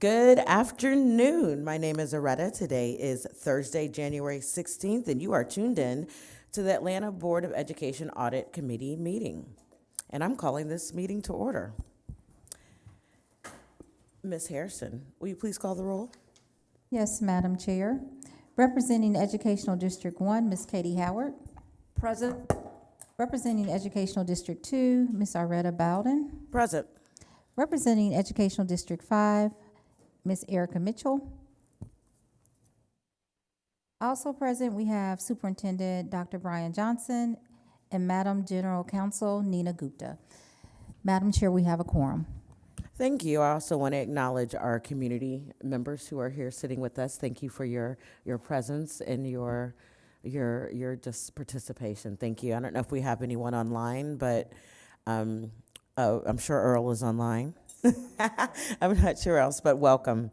Good afternoon. My name is Aretta. Today is Thursday, January 16th, and you are tuned in to the Atlanta Board of Education Audit Committee meeting. And I'm calling this meeting to order. Ms. Harrison, will you please call the roll? Yes, Madam Chair. Representing Educational District 1, Ms. Katie Howard. Present. Representing Educational District 2, Ms. Aretta Bowden. Present. Representing Educational District 5, Ms. Erica Mitchell. Also present, we have Superintendent Dr. Brian Johnson and Madam General Counsel Nina Gupta. Madam Chair, we have a quorum. Thank you. I also want to acknowledge our community members who are here sitting with us. Thank you for your presence and your just participation. Thank you. I don't know if we have anyone online, but I'm sure Earl is online. I'm not sure else, but welcome.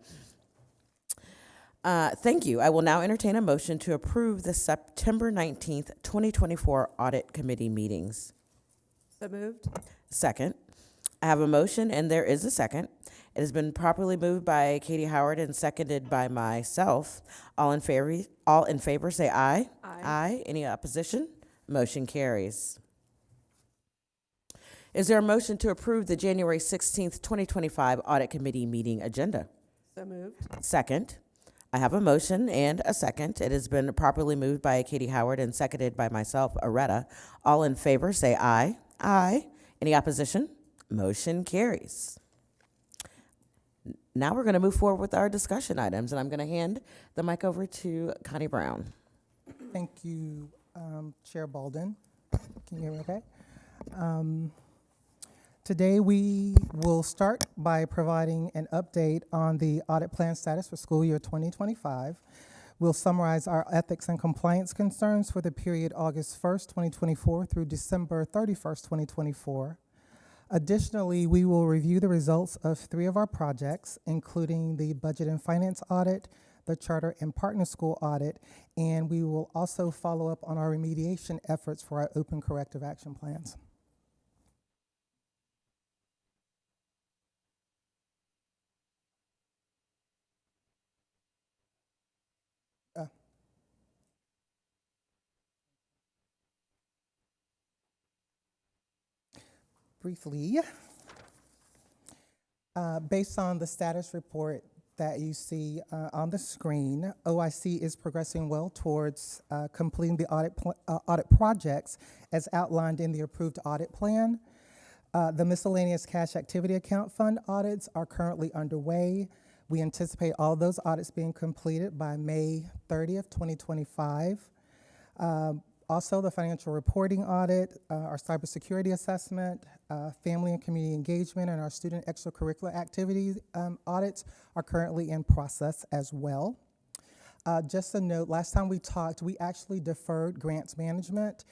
Thank you. I will now entertain a motion to approve the September 19th, 2024 Audit Committee meetings. So moved. Second. I have a motion and there is a second. It has been properly moved by Katie Howard and seconded by myself. All in favor say aye. Aye. Aye. Any opposition? Motion carries. Is there a motion to approve the January 16th, 2025 Audit Committee meeting agenda? So moved. Second. I have a motion and a second. It has been properly moved by Katie Howard and seconded by myself, Aretta. All in favor say aye. Aye. Any opposition? Motion carries. Now we're going to move forward with our discussion items, and I'm going to hand the mic over to Connie Brown. Thank you, Chair Bolden. Can you hear me okay? Today we will start by providing an update on the audit plan status for school year 2025. We'll summarize our ethics and compliance concerns for the period August 1st, 2024 through December 31st, 2024. Additionally, we will review the results of 3 of our projects, including the budget and finance audit, the charter and partner school audit, and we will also follow up on our remediation efforts for our open corrective action plans. Briefly, based on the status report that you see on the screen, OIC is progressing well towards completing the audit projects as outlined in the approved audit plan. The miscellaneous cash activity account fund audits are currently underway. We anticipate all those audits being completed by May 30th, 2025. Also, the financial reporting audit, our cybersecurity assessment, family and community engagement, and our student extracurricular activities audits are currently in process as well. Just a note, last time we talked, we actually deferred grants management.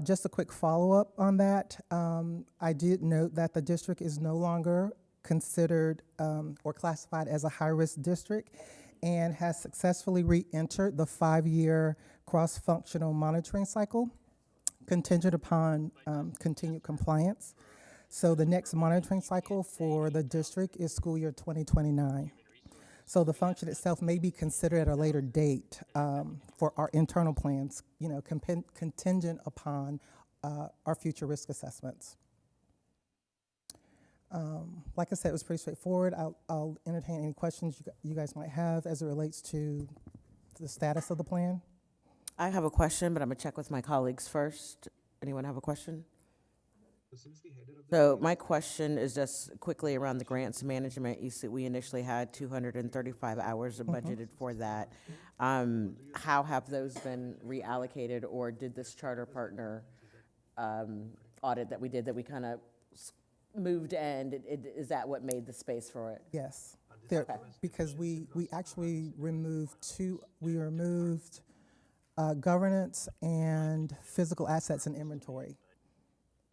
Just a quick follow-up on that. I did note that the district is no longer considered or classified as a high-risk district and has successfully re-entered the 5-year cross-functional monitoring cycle contingent upon continued compliance. So the next monitoring cycle for the district is school year 2029. So the function itself may be considered at a later date for our internal plans, contingent upon our future risk assessments. Like I said, it was pretty straightforward. I'll entertain any questions you guys might have as it relates to the status of the plan. I have a question, but I'm going to check with my colleagues first. Anyone have a question? So my question is just quickly around the grants management. You see, we initially had 235 hours budgeted for that. How have those been reallocated, or did this charter partner audit that we did that we kind of moved, and is that what made the space for it? Yes, Okay. because we actually removed governance and physical assets and inventory,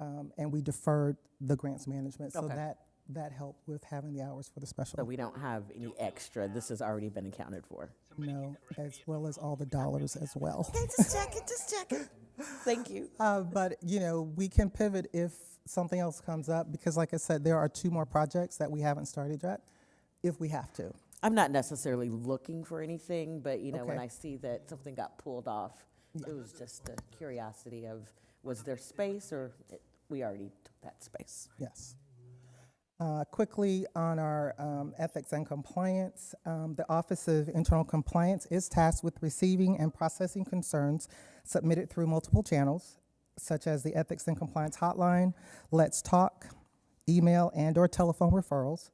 and we deferred the grants management. So Okay. that helped with having the hours for the special. So we don't have any extra. This has already been accounted for. No, as well as all the dollars as well. Okay, just checking. Thank you. But we can pivot if something else comes up, because like I said, there are 2 more projects that we haven't started yet if we have to. I'm not necessarily looking for anything, but you know, when Okay. I see that something got pulled off, it was just a curiosity of, was there space or we already took that space? Yes. Quickly on our ethics and compliance, the Office of Internal Compliance is tasked with receiving and processing concerns submitted through multiple channels, such as the Ethics and Compliance Hotline, Let's Talk, email and/or telephone referrals.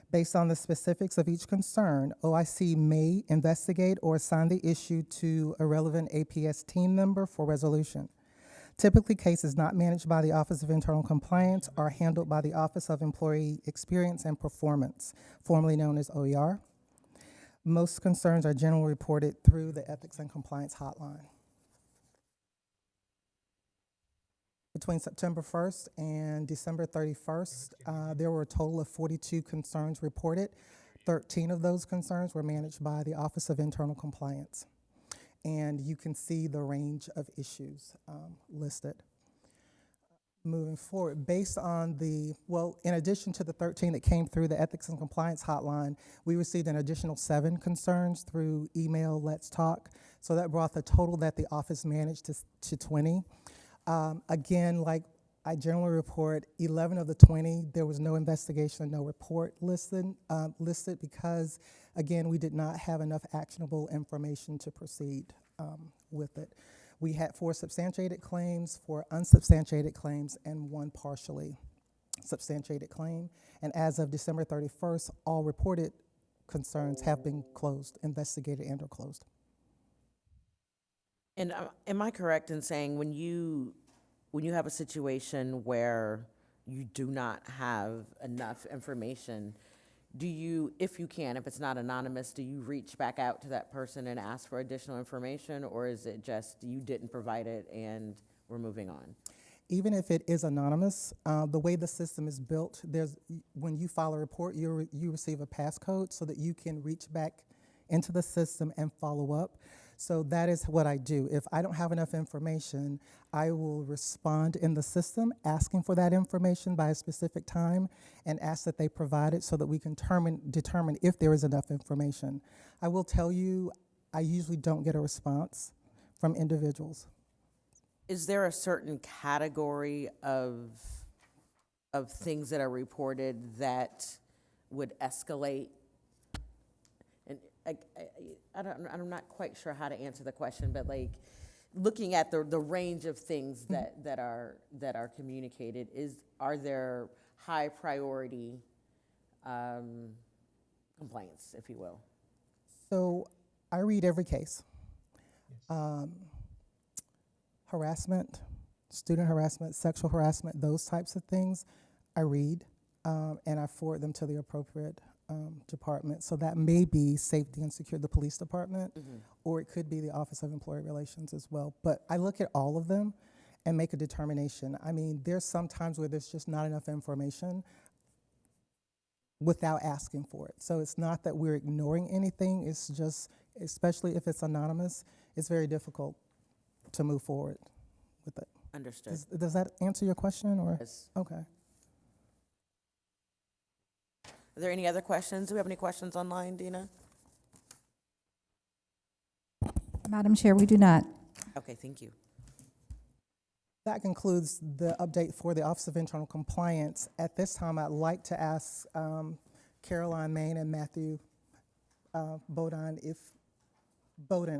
Based on the specifics of each concern, OIC may investigate or assign the issue to a relevant APS team member for resolution. Typically, cases not managed by the Office of Internal Compliance are handled by the Office of Employee Experience and Performance, formerly known as OER. Most concerns are generally reported through the Ethics and Compliance Hotline. Between September 1st and December 31st, there were a total of 42 concerns reported. 13 of those concerns were managed by the Office of Internal Compliance. And you can see the range of issues listed. Moving forward, based on in addition to the 13 that came through the Ethics and Compliance Hotline, we received an additional 7 concerns through email, Let's Talk. So that brought the total that the office managed to 20. Again, like I generally report, 11 of the 20, there was no investigation and no report listed because, again, we did not have enough actionable information to proceed with it. We had 4 substantiated claims, 4 unsubstantiated claims, and 1 partially substantiated claim. And as of December 31st, all reported concerns have been closed, investigated, and or closed. And am I correct in saying when you have a situation where you do not have enough information, do you, if you can, if it's not anonymous, do you reach back out to that person and ask for additional information, or is it just you didn't provide it and we're moving on? Even if it is anonymous, the way the system is built, when you file a report, you receive a passcode so that you can reach back into the system and follow up. So that is what I do. If I don't have enough information, I will respond in the system asking for that information by a specific time and ask that they provide it so that we can determine if there is enough information. I will tell you, I usually don't get a response from individuals. Is there a certain category of things that are reported that would escalate? And I'm not quite sure how to answer the question, but like looking at the range of things that are communicated, are there high priority complaints, if you will? So I read every case. Harassment, student harassment, sexual harassment, those types of things, I read and I forward them to the appropriate department. So that may be safety and security, the police department, or it could be the Office of Employee Relations as well. But I look at all of them and make a determination. I mean, there's some times where there's just not enough information without asking for it. So it's not that we're ignoring anything, it's just, especially if it's anonymous, it's very difficult to move forward with it. Understood. Does that answer your question, or? Yes. Okay. Are there any other questions? Do we have any questions online, Dina? Madam Chair, we do not. Okay, thank you. That concludes the update for the Office of Internal Compliance. At this time, I'd like to ask Caroline Main and Matthew Bowden,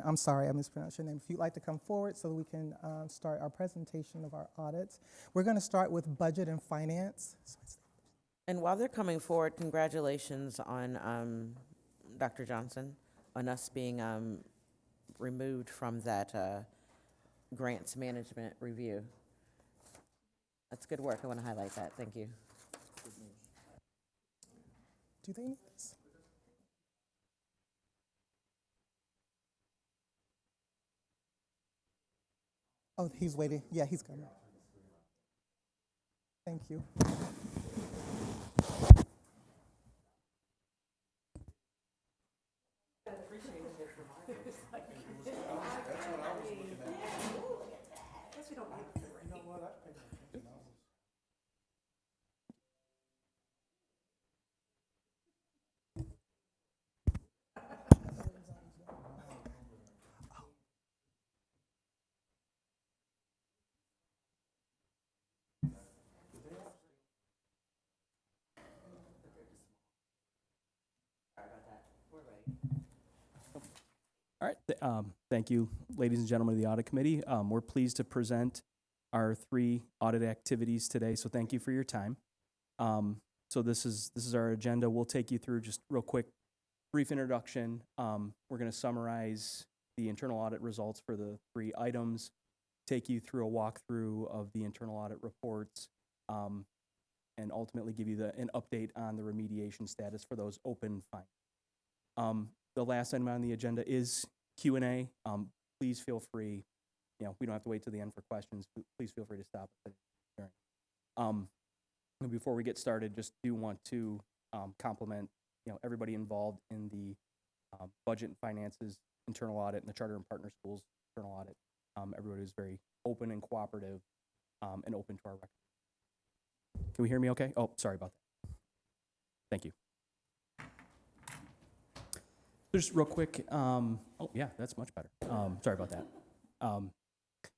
I'm sorry, I mispronounced your name. If you'd like to come forward so that we can start our presentation of our audits. We're going to start with budget and finance. And while they're coming forward, congratulations on Dr. Johnson, on us being removed from that grants management review. That's good work. I want to highlight that. Thank you. Do they need this? Oh, he's waiting. Yeah, he's coming. Thank you. All right, thank you, ladies and gentlemen of the Audit Committee. We're pleased to present our 3 audit activities today, so thank you for your time. So this is our agenda. We'll take you through just real quick, brief introduction. We're going to summarize the internal audit results for the 3 items, take you through a walkthrough of the internal audit reports, and ultimately give you an update on the remediation status for those open findings. The last item on the agenda is Q&A. Please feel free, we don't have to wait till the end for questions. Please feel free to stop at the hearing. And before we get started, just do want to compliment, everybody involved in the budget and finances internal audit and the charter and partner schools internal audit. Everybody was very open and cooperative and open to our recommendations. Can we hear me okay? Oh, sorry about that. Thank you. Just real quick, oh yeah, that's much better. Sorry about that.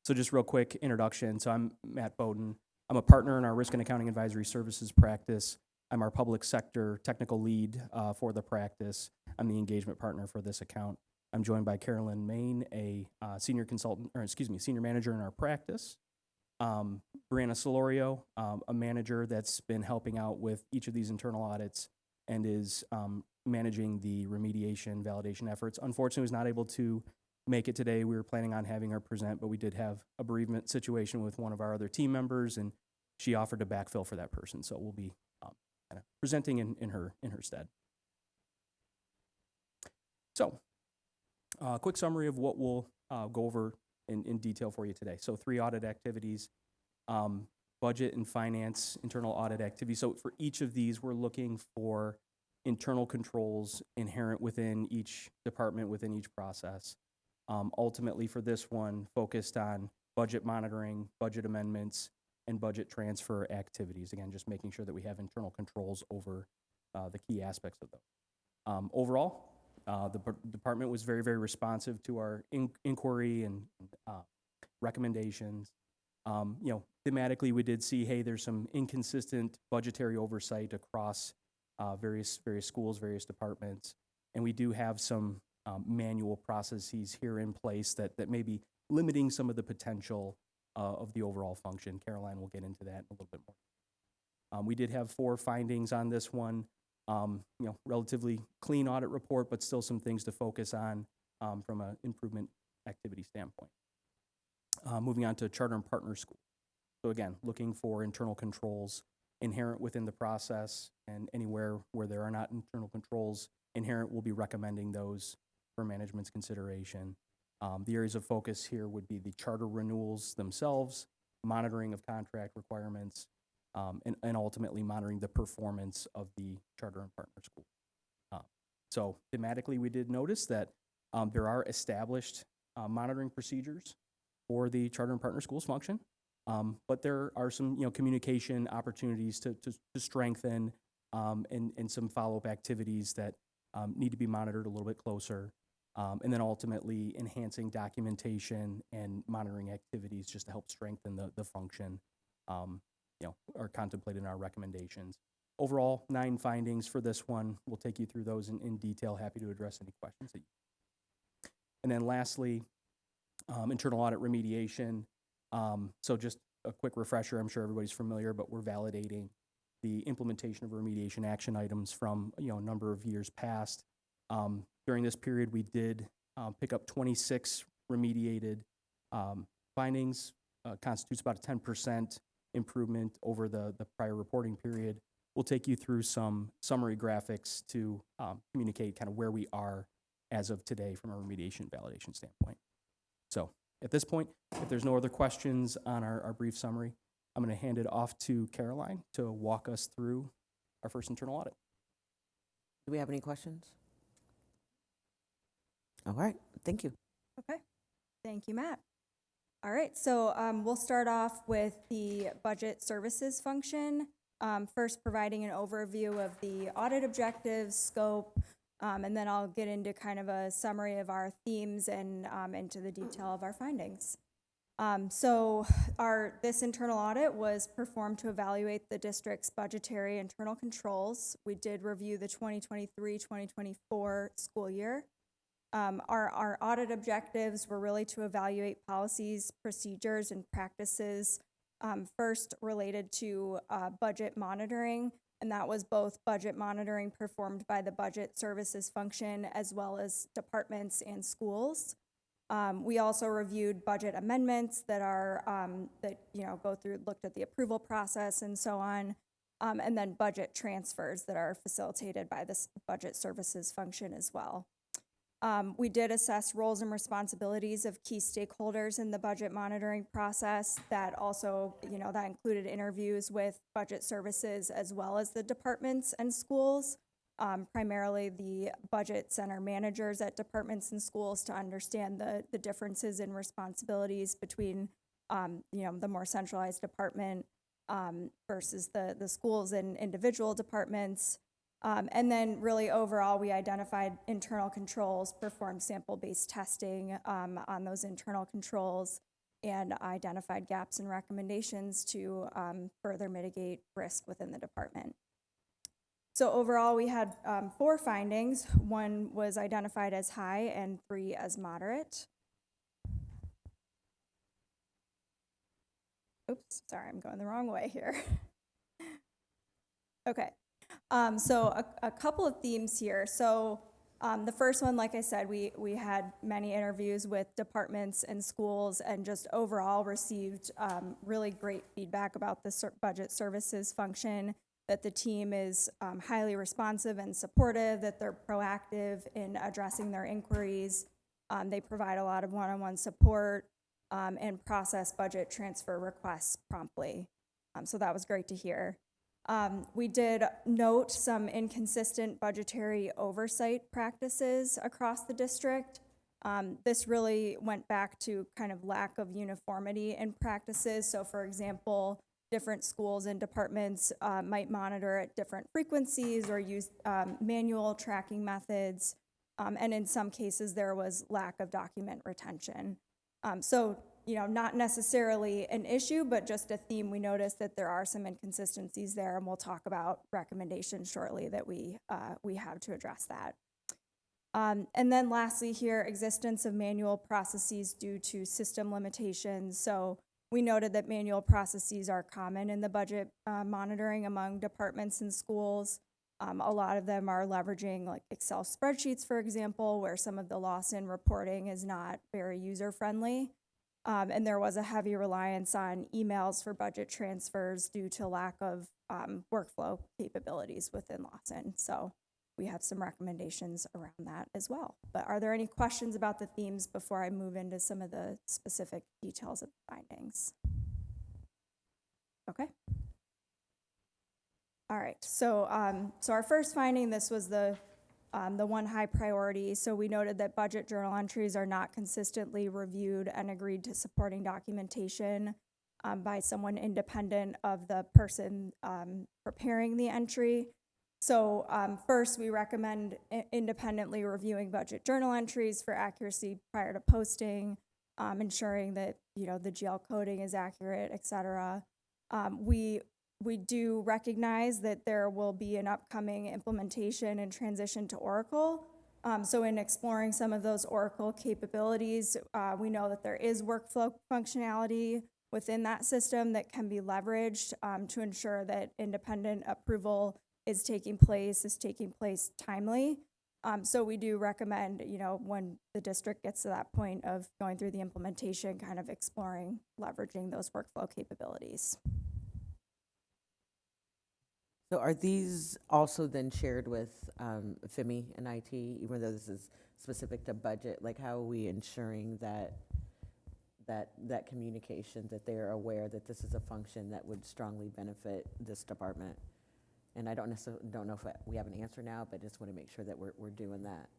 So just real quick introduction. So I'm Matt Bowden. I'm a partner in our Risk and Accounting Advisory Services practice. I'm our public sector technical lead for the practice. I'm the engagement partner for this account. I'm joined by Carolyn Main, a senior manager in our practice. Brianna Solorio, a manager that's been helping out with each of these internal audits and is managing the remediation validation efforts. Unfortunately, was not able to make it today. We were planning on having her present, but we did have a bereavement situation with one of our other team members, and she offered to backfill for that person. So we'll be kind of presenting in her stead. So, quick summary of what we'll go over in detail for you today. So 3 audit activities, budget and finance, internal audit activities. So for each of these, we're looking for internal controls inherent within each department, within each process. Ultimately for this one, focused on budget monitoring, budget amendments, and budget transfer activities. Again, just making sure that we have internal controls over the key aspects of those. Overall, the department was very, very responsive to our inquiry and recommendations. Thematically, we did see, hey, there's some inconsistent budgetary oversight across various schools, various departments, and we do have some manual processes here in place that may be limiting some of the potential of the overall function. Caroline will get into that in a little bit more. We did have 4 findings on this one. Relatively clean audit report, but still some things to focus on from an improvement activity standpoint. Moving on to charter and partner school. So again, looking for internal controls inherent within the process, and anywhere where there are not internal controls inherent, we'll be recommending those for management's consideration. The areas of focus here would be the charter renewals themselves, monitoring of contract requirements, and ultimately monitoring the performance of the charter and partner school. So thematically, we did notice that there are established monitoring procedures for the charter and partner schools function, but there are some communication opportunities to strengthen and some follow-up activities that need to be monitored a little bit closer. And then ultimately enhancing documentation and monitoring activities just to help strengthen the function, are contemplated in our recommendations. Overall, 9 findings for this one. We'll take you through those in detail. Happy to address any questions that you. And then lastly, internal audit remediation. So just a quick refresher, I'm sure everybody's familiar, but we're validating the implementation of remediation action items from a number of years past. During this period, we did pick up 26 remediated findings, constitutes about a 10% improvement over the prior reporting period. We'll take you through some summary graphics to communicate kind of where we are as of today from a remediation validation standpoint. So at this point, if there's no other questions on our brief summary, I'm going to hand it off to Caroline to walk us through our first internal audit. Do we have any questions? All right, thank you. Okay, thank you, Matt. All right, so we'll start off with the budget services function. First, providing an overview of the audit objectives, scope, and then I'll get into kind of a summary of our themes and into the detail of our findings. So this internal audit was performed to evaluate the district's budgetary internal controls. We did review the 2023-2024 school year. Our audit objectives were really to evaluate policies, procedures, and practices, first related to budget monitoring, and that was both budget monitoring performed by the budget services function as well as departments and schools. We also reviewed budget amendments that are, looked at the approval process and so on, and then budget transfers that are facilitated by this budget services function as well. We did assess roles and responsibilities of key stakeholders in the budget monitoring process. That also, that included interviews with budget services as well as the departments and schools, primarily the budget center managers at departments and schools, to understand the differences in responsibilities between, the more centralized department versus the schools and individual departments. And then really overall, we identified internal controls, performed sample-based testing on those internal controls, and identified gaps and recommendations to further mitigate risk within the department. So overall, we had 4 findings. 1 was identified as high and 3 as moderate. Oops, sorry, I'm going the wrong way here. Okay. So a couple of themes here. So the first one, like I said, we had many interviews with departments and schools, and just overall received really great feedback about the budget services function, that the team is highly responsive and supportive, that they're proactive in addressing their inquiries. They provide a lot of one-on-one support and process budget transfer requests promptly. So that was great to hear. We did note some inconsistent budgetary oversight practices across the district. This really went back to kind of lack of uniformity in practices. So for example, different schools and departments might monitor at different frequencies or use manual tracking methods. And in some cases, there was lack of document retention. So not necessarily an issue, but just a theme. We noticed that there are some inconsistencies there, and we'll talk about recommendations shortly that we have to address that. And then lastly here, existence of manual processes due to system limitations. So we noted that manual processes are common in the budget monitoring among departments and schools. A lot of them are leveraging like Excel spreadsheets, for example, where some of the loss in reporting is not very user-friendly. And there was a heavy reliance on emails for budget transfers due to lack of workflow capabilities within Lawson. So we have some recommendations around that as well. But are there any questions about the themes before I move into some of the specific details of the findings? Okay. All right, so our first finding, this was the one high priority. So we noted that budget journal entries are not consistently reviewed and agreed to supporting documentation by someone independent of the person preparing the entry. So first, we recommend independently reviewing budget journal entries for accuracy prior to posting, ensuring that the GL coding is accurate, et cetera. We do recognize that there will be an upcoming implementation and transition to Oracle. So in exploring some of those Oracle capabilities, we know that there is workflow functionality within that system that can be leveraged to ensure that independent approval is taking place timely. So we do recommend, when the district gets to that point of going through the implementation, kind of exploring leveraging those workflow capabilities. So are these also then shared with FIMI and IT, even though this is specific to budget? Like, how are we ensuring that communication, that they're aware that this is a function that would strongly benefit this department? And I don't know if we have an answer now, but just want to make sure that we're doing that.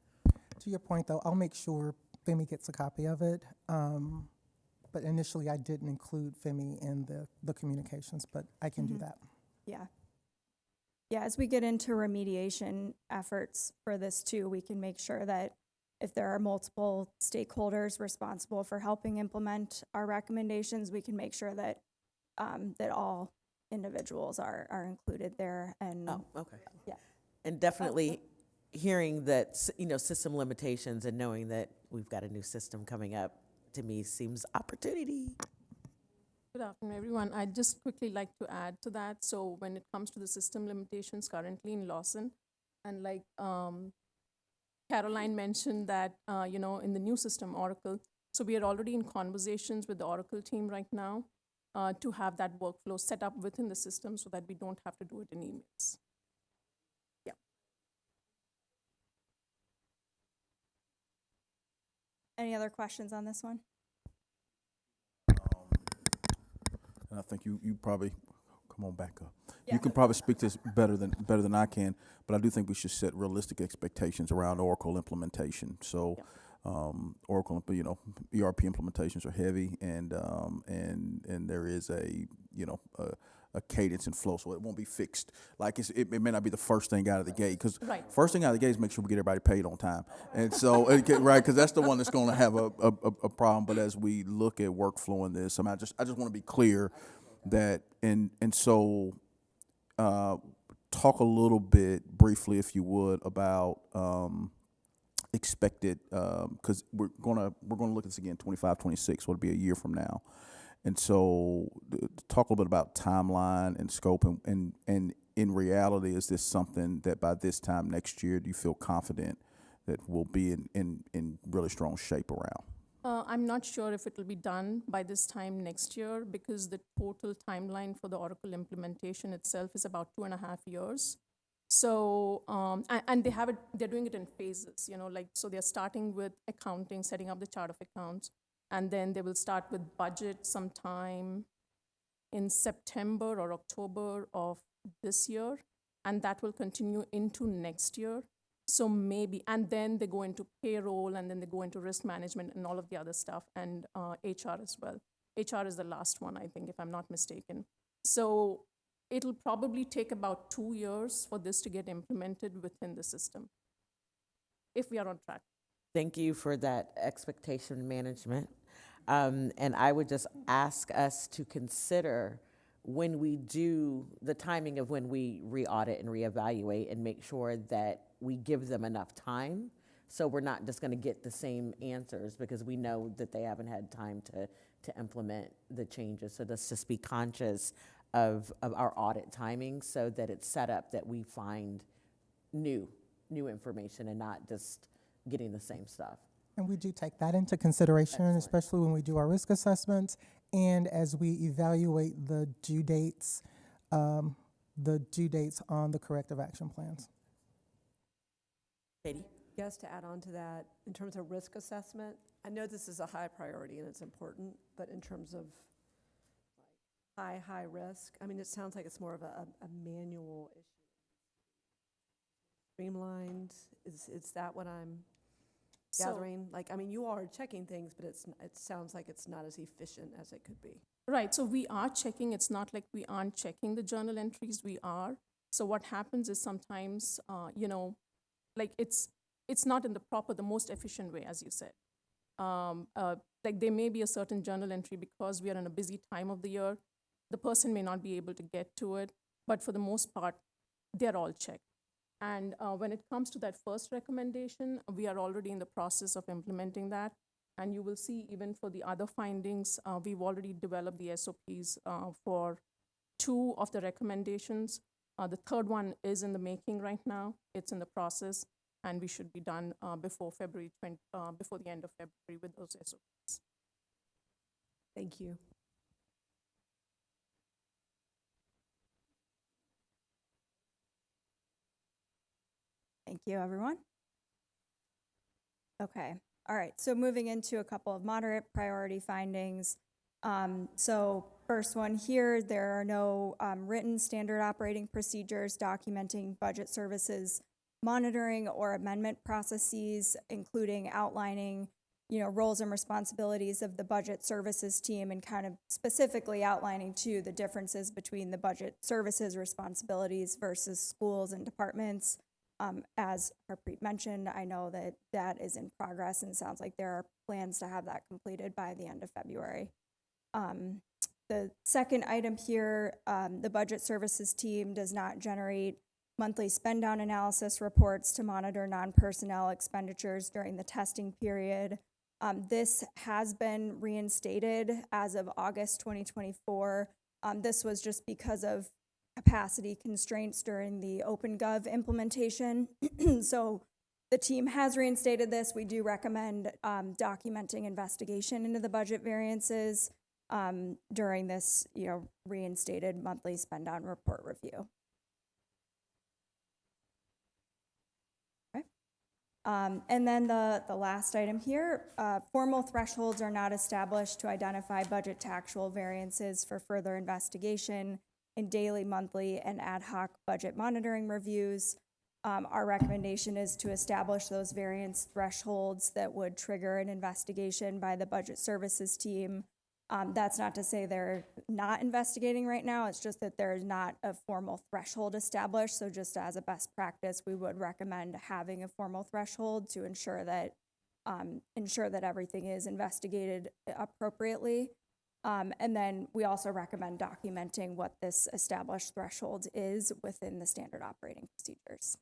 To your point, though, I'll make sure FEMI gets a copy of it. But initially, I didn't include FEMI in the communications, but I can do that. Yeah. Yeah, as we get into remediation efforts for this too, we can make sure that if there are multiple stakeholders responsible for helping implement our recommendations, we can make sure that that all individuals are included there. And Oh, okay. Yeah. And definitely, hearing that, system limitations and knowing that we've got a new system coming up, to me, seems opportunity. Good afternoon, everyone. I'd just quickly like to add to that. So when it comes to the system limitations currently in Lawson, and like Caroline mentioned that, in the new system, Oracle, so we are already in conversations with the Oracle team right now to have that workflow set up within the system so that we don't have to do it in emails. Yeah. Any other questions on this one? And I think you probably, come on back up. Yeah. You can probably speak to this better than I can, but I do think we should set realistic expectations around Oracle implementation. So, Oracle, ERP implementations are heavy, and there is a cadence and flow, so it won't be fixed. Like it may not be the first thing out of the gate, because Right. first thing out of the gate is make sure we get everybody paid on time, and so right, because that's the one that's going to have a problem. But as we look at workflow in this, I just want to be clear that and so talk a little bit briefly, if you would, about expected, because we're gonna look at this again 25, 26, so it'll be a year from now. And so talk a little bit about timeline and scope, and in reality, is this something that by this time next year, do you feel confident that we'll be in really strong shape around? I'm not sure if it will be done by this time next year, because the total timeline for the Oracle implementation itself is about 2.5 years. So, and they're doing it in phases, so they're starting with accounting, setting up the chart of accounts, and then they will start with budget sometime in September or October of this year, and that will continue into next year. So maybe, and then they go into payroll, and then they go into risk management and all of the other stuff, and HR as well. HR is the last one, I think, if I'm not mistaken. So it'll probably take about 2 years for this to get implemented within the system, if we are on track. Thank you for that expectation management. And I would just ask us to consider when we do the timing of when we re-audit and reevaluate, and make sure that we give them enough time, so we're not just going to get the same answers, because we know that they haven't had time to implement the changes. So let's just be conscious of our audit timing, so that it's set up that we find new information and not just getting the same stuff. And we do take that into consideration, Excellent. especially when we do our risk assessments and as we evaluate the due dates on the corrective action plans. Katie? Yes, to add on to that, in terms of risk assessment, I know this is a high priority and it's important, but in terms of high risk, it sounds like it's more of a manual issue. Streamlined, is that what I'm gathering? You are checking things, but it sounds like it's not as efficient as it could be. Right, so we are checking. It's not like we aren't checking the journal entries, we are. So what happens is sometimes, it's not in the most efficient way, as you said. There may be a certain journal entry because we are in a busy time of the year. The person may not be able to get to it, but for the most part, they're all checked. And when it comes to that first recommendation, we are already in the process of implementing that. And you will see even for the other findings, we've already developed the SOPs for 2 of the recommendations. The third one is in the making right now. It's in the process, and we should be done before the end of February with those SOPs. Thank you. Thank you, everyone. Okay, all right, so moving into a couple of moderate priority findings. So first one here, there are no written standard operating procedures documenting budget services monitoring or amendment processes, including outlining, roles and responsibilities of the budget services team, and kind of specifically outlining too the differences between the budget services responsibilities versus schools and departments. As Harpreet mentioned, I know that is in progress, and it sounds like there are plans to have that completed by the end of February. The second item here, the budget services team does not generate monthly spend down analysis reports to monitor non-personnel expenditures during the testing period. This has been reinstated as of August 2024. This was just because of capacity constraints during the OpenGov implementation. So the team has reinstated this. We do recommend documenting investigation into the budget variances during this, reinstated monthly spend down report review. Okay. And then the last item here, formal thresholds are not established to identify budget to actual variances for further investigation in daily, monthly, and ad hoc budget monitoring reviews. Our recommendation is to establish those variance thresholds that would trigger an investigation by the budget services team. That's not to say they're not investigating right now, it's just that there's not a formal threshold established. So just as a best practice, we would recommend having a formal threshold to ensure that everything is investigated appropriately. And then we also recommend documenting what this established threshold is within the standard operating procedures.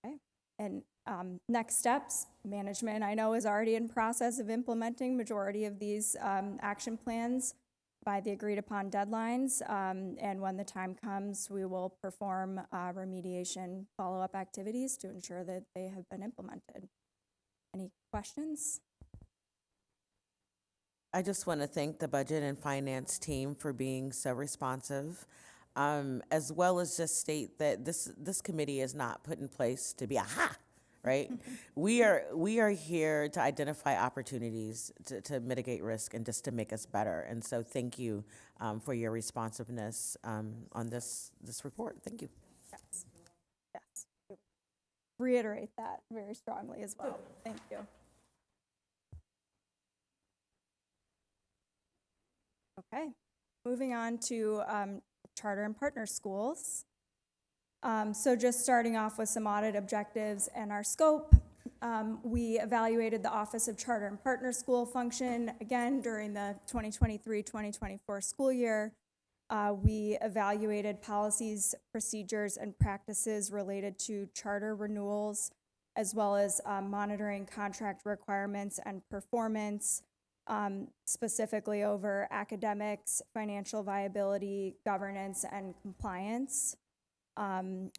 Okay, and next steps, management I know is already in process of implementing majority of these action plans by the agreed upon deadlines. And when the time comes, we will perform remediation follow-up activities to ensure that they have been implemented. Any questions? I just want to thank the budget and finance team for being so responsive, as well as just state that this committee is not put in place to be right? We are here to identify opportunities to mitigate risk and just to make us better. And so thank you for your responsiveness on this report. Thank you. Yes. Yes. Reiterate that very strongly as well. Thank you. Okay, moving on to charter and partner schools. So just starting off with some audit objectives and our scope. We evaluated the Office of Charter and Partner School function again during the 2023-2024 school year. We evaluated policies, procedures, and practices related to charter renewals, as well as monitoring contract requirements and performance, specifically over academics, financial viability, governance, and compliance.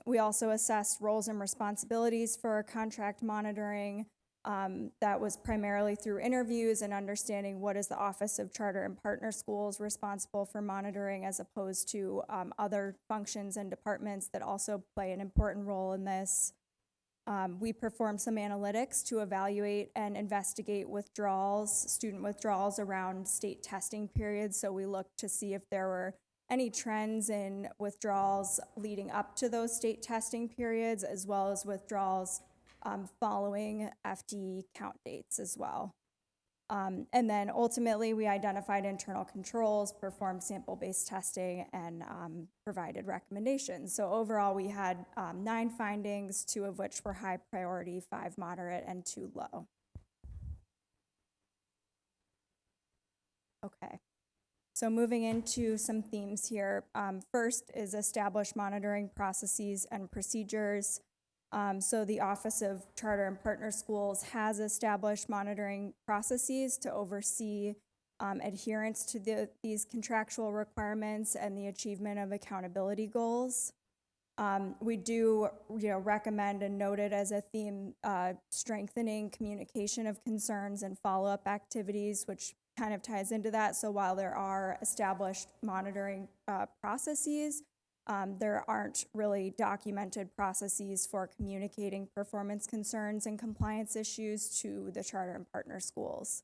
We also assessed roles and responsibilities for contract monitoring. That was primarily through interviews and understanding what is the Office of Charter and Partner Schools responsible for monitoring, as opposed to other functions and departments that also play an important role in this. We performed some analytics to evaluate and investigate withdrawals, student withdrawals around state testing periods. So we looked to see if there were any trends in withdrawals leading up to those state testing periods, as well as withdrawals following FTE count dates as well. And then ultimately, we identified internal controls, performed sample-based testing, and provided recommendations. So overall, we had 9 findings, 2 of which were high priority, 5 moderate, and 2 low. Okay. So moving into some themes here. First is establish monitoring processes and procedures. So the Office of Charter and Partner Schools has established monitoring processes to oversee adherence to these contractual requirements and the achievement of accountability goals. We do recommend and note it as a theme, strengthening communication of concerns and follow-up activities, which kind of ties into that. So while there are established monitoring processes, there aren't really documented processes for communicating performance concerns and compliance issues to the charter and partner schools.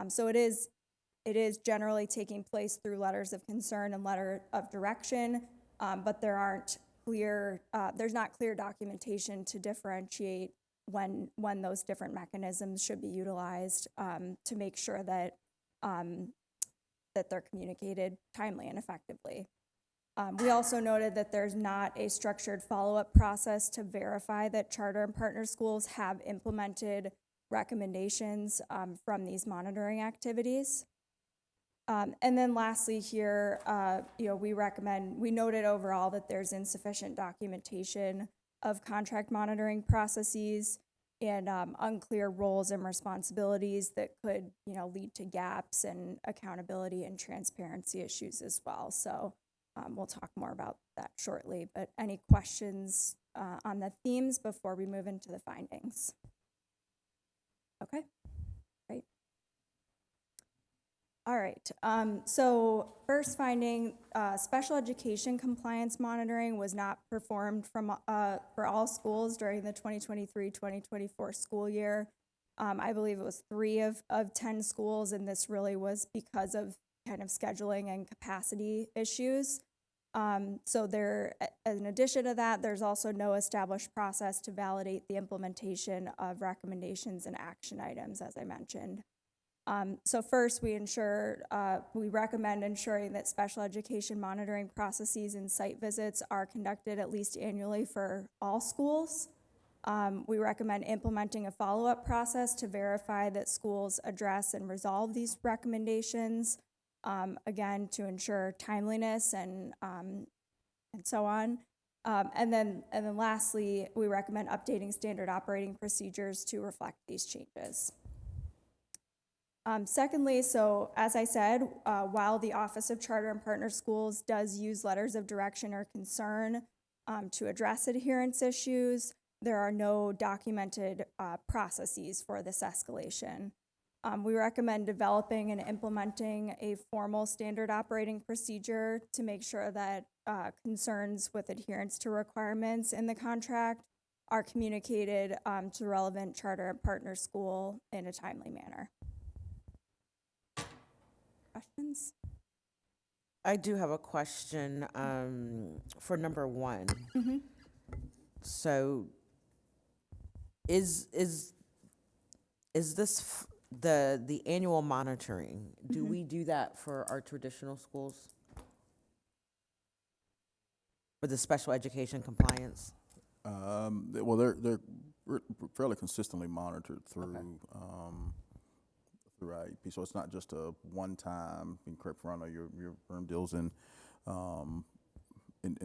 So it is generally taking place through letters of concern and letter of direction, but there's not clear documentation to differentiate when those different mechanisms should be utilized to make sure that they're communicated timely and effectively. We also noted that there's not a structured follow-up process to verify that charter and partner schools have implemented recommendations from these monitoring activities. And then lastly here, we noted overall that there's insufficient documentation of contract monitoring processes and unclear roles and responsibilities that could, lead to gaps in accountability and transparency issues as well. So we'll talk more about that shortly. But any questions on the themes before we move into the findings? Okay, great. All right, so first finding, special education compliance monitoring was not performed for all schools during the 2023-2024 school year. I believe it was 3 of 10 schools, and this really was because of kind of scheduling and capacity issues. So in addition to that, there's also no established process to validate the implementation of recommendations and action items, as I mentioned. So first, we recommend ensuring that special education monitoring processes and site visits are conducted at least annually for all schools. We recommend implementing a follow-up process to verify that schools address and resolve these recommendations, again, to ensure timeliness and so on. And then lastly, we recommend updating standard operating procedures to reflect these changes. Secondly, so as I said, while the Office of Charter and Partner Schools does use letters of direction or concern to address adherence issues, there are no documented processes for this escalation. We recommend developing and implementing a formal standard operating procedure to make sure that concerns with adherence to requirements in the contract are communicated to the relevant charter and partner school in a timely manner. Questions? I do have a question for number 1. Mm-hmm. So, is this the annual monitoring? Do we do that for our traditional schools? For the special education compliance? Well, they're fairly consistently monitored through through IEP, so it's not just a one-time. You can correct me if I'm wrong, your firm deals in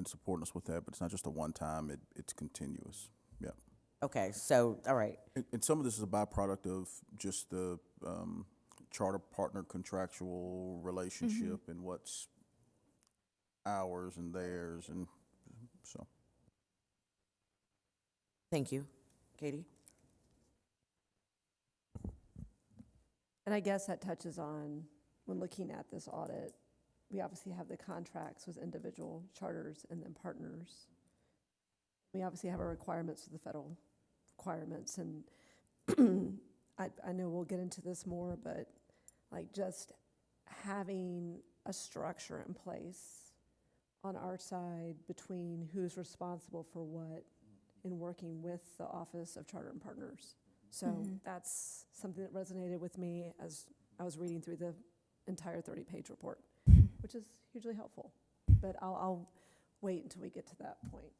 supporting us with that, but it's not just a one-time. It's continuous. Yeah. Okay, so, all right. And some of this is a byproduct of just the charter partner contractual relationship and what's ours and theirs, and so. Thank you. Katie? And I guess that touches on, when looking at this audit, we obviously have the contracts with individual charters and then partners. We obviously have our requirements for the federal requirements, and I know we'll get into this more, but like just having a structure in place on our side between who's responsible for what in working with the Office of Charter and Partners. So that's something that resonated with me as I was reading through the entire 30-page report, which is hugely helpful. But I'll wait until we get to that point.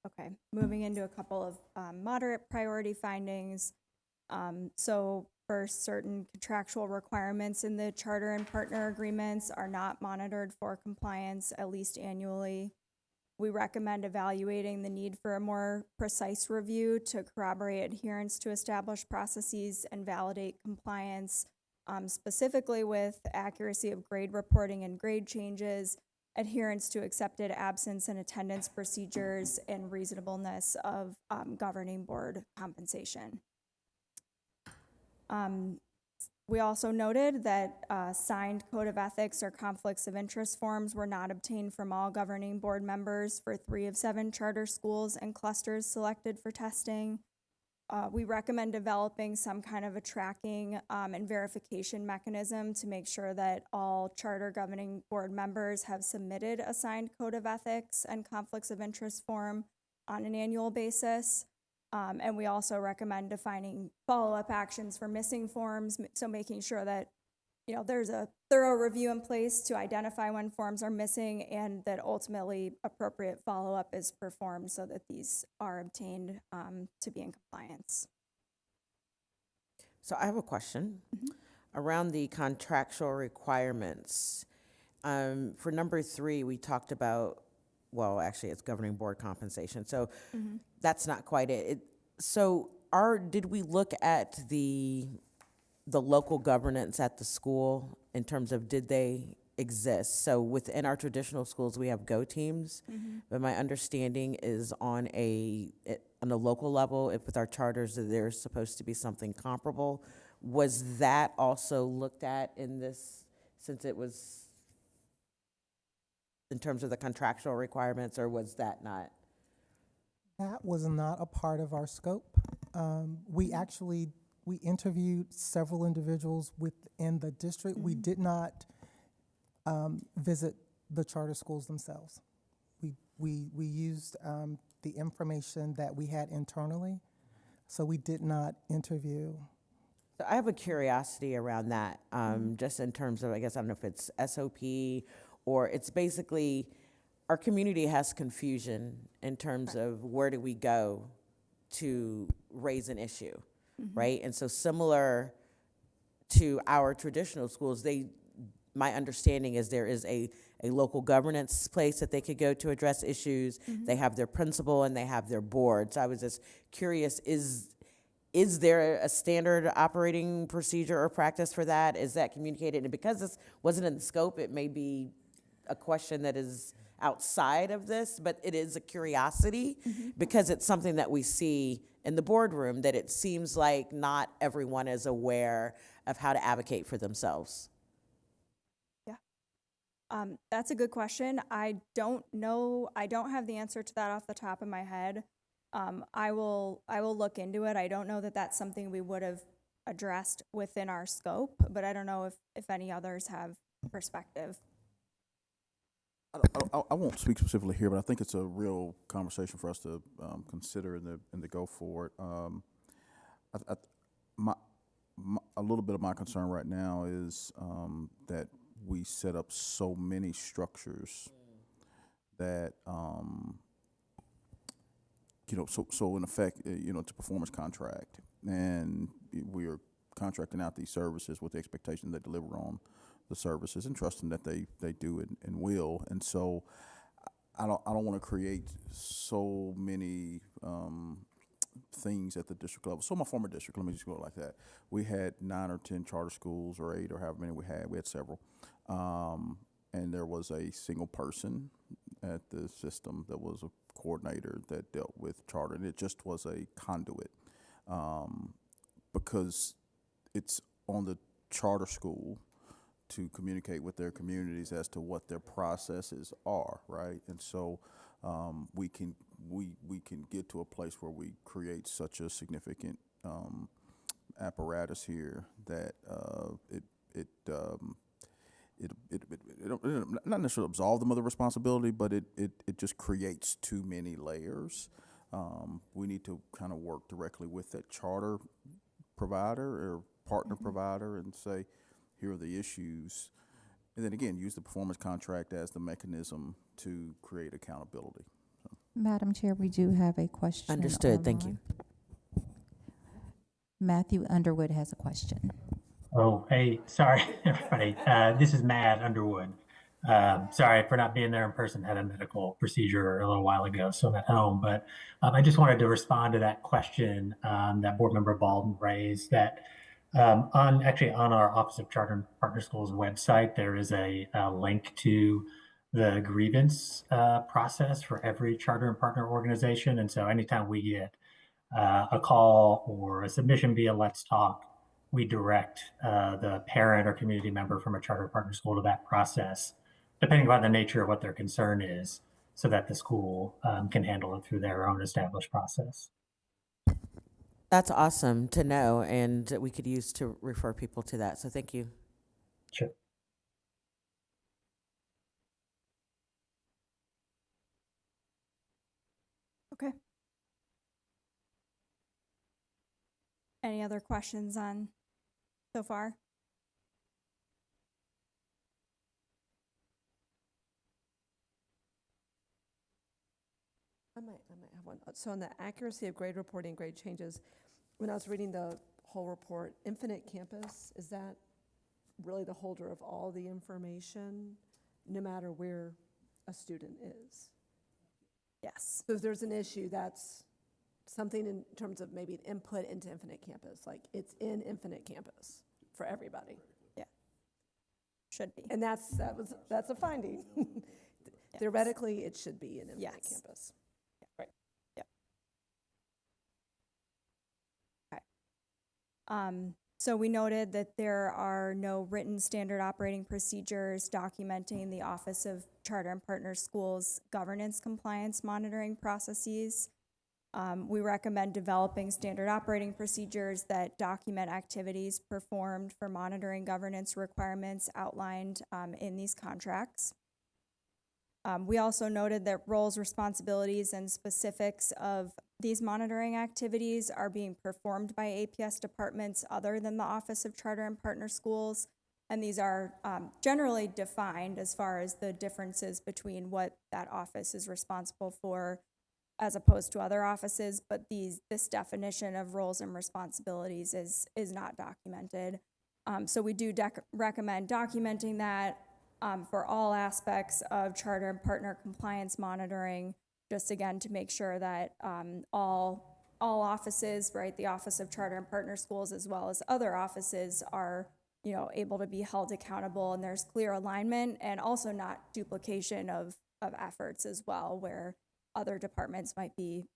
Okay, moving into a couple of moderate priority findings. So first, certain contractual requirements in the charter and partner agreements are not monitored for compliance at least annually. We recommend evaluating the need for a more precise review to corroborate adherence to established processes and validate compliance, specifically with accuracy of grade reporting and grade changes, adherence to accepted absence and attendance procedures, and reasonableness of governing board compensation. We also noted that signed code of ethics or conflicts of interest forms were not obtained from all governing board members for 3 of 7 charter schools and clusters selected for testing. We recommend developing some kind of a tracking and verification mechanism to make sure that all charter governing board members have submitted a signed code of ethics and conflicts of interest form on an annual basis. And we also recommend defining follow-up actions for missing forms, so making sure that you know, there's a thorough review in place to identify when forms are missing and that ultimately appropriate follow-up is performed so that these are obtained to be in compliance. So I have a question around the contractual requirements. For number 3, we talked about, well, actually, it's governing board compensation. So that's not quite it. So did we look at the local governance at the school in terms of did they exist? So within our traditional schools, we have go teams, but my understanding is on a local level, if with our charters, that there's supposed to be something comparable. Was that also looked at in this, since it was in terms of the contractual requirements, or was that not? That was not a part of our scope. We interviewed several individuals within the district. We did not visit the charter schools themselves. We used the information that we had internally, so we did not interview. So I have a curiosity around that, just in terms of, I guess, I don't know if it's SOP or it's basically our community has confusion in terms of where do we go to raise an issue, right? And so similar to our traditional schools, my understanding is there is a local governance place that they could go to address issues. They have their principal and they have their board. So I was just curious, is there a standard operating procedure or practice for that? Is that communicated? And because this wasn't in the scope, it may be a question that is outside of this, but it is a curiosity because it's something that we see in the boardroom that it seems like not everyone is aware of how to advocate for themselves. That's a good question. I don't know. I don't have the answer to that off the top of my head. I will look into it. I don't know that that's something we would have addressed within our scope, but I don't know if any others have perspective. I won't speak specifically here, but I think it's a real conversation for us to consider in the go forward. A little bit of my concern right now is that we set up so many structures that so in effect, it's a performance contract, and we are contracting out these services with the expectation they deliver on the services and trusting that they do and will. And so I don't want to create so many things at the district level. So my former district, let me just go like that. We had 9 or 10 charter schools, or 8, or however many we had. We had several, and there was a single person at the system that was a coordinator that dealt with charter, and it just was a conduit because it's on the charter school to communicate with their communities as to what their processes are, right? And so we can get to a place where we create such a significant apparatus here that it'll not necessarily absolve them of the responsibility, but it just creates too many layers. We need to kind of work directly with that charter provider or partner provider and say, here are the issues, and then again, use the performance contract as the mechanism to create accountability. Madam Chair, we do have a question. Understood. Thank you. Matthew Underwood has a question. Oh, hey, sorry, everybody. This is Matt Underwood. Sorry for not being there in person. Had a medical procedure a little while ago, so I'm at home. But I just wanted to respond to that question that Board Member Baldwin raised. That on our Office of Charter and Partner Schools website, there is a link to the grievance process for every charter and partner organization. And so anytime we get a call or a submission via Let's Talk, we direct the parent or community member from a charter partner school to that process, depending upon the nature of what their concern is, so that the school can handle it through their own established process. That's awesome to know, and we could use to refer people to that. So thank you. Sure. Okay. Any other questions on so far? I might have one. So on the accuracy of grade reporting, grade changes, when I was reading the whole report, Infinite Campus, is that really the holder of all the information, no matter where a student is? Yes. So if there's an issue, that's something in terms of maybe an input into Infinite Campus, like it's in Infinite Campus for everybody. Should be. And that's a finding. Theoretically, it should be in Infinite Yes. Campus. So we noted that there are no written standard operating procedures documenting the Office of Charter and Partner Schools governance compliance monitoring processes. We recommend developing standard operating procedures that document activities performed for monitoring governance requirements outlined in these contracts. We also noted that roles, responsibilities, and specifics of these monitoring activities are being performed by APS departments other than the Office of Charter and Partner Schools, and these are generally defined as far as the differences between what that office is responsible for as opposed to other offices, but this definition of roles and responsibilities is not documented. So we do recommend documenting that for all aspects of charter and partner compliance monitoring, just again to make sure that all offices, right, the Office of Charter and Partner Schools as well as other offices are, able to be held accountable and there's clear alignment and also not duplication of efforts as well, where other departments might be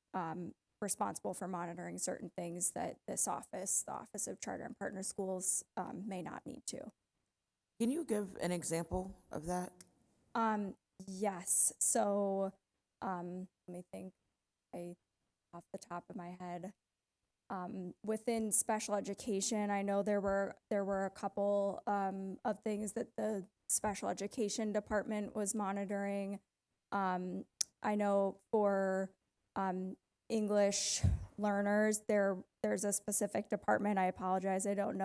responsible for monitoring certain things that this office, the Office of Charter and Partner Schools, may not need to. Can you give an example of that? Yes. So, let me think. Off the top of my head, within special education, I know there were a couple of things that the special education department was monitoring. I know for English learners, there's a specific department. I apologize. I don't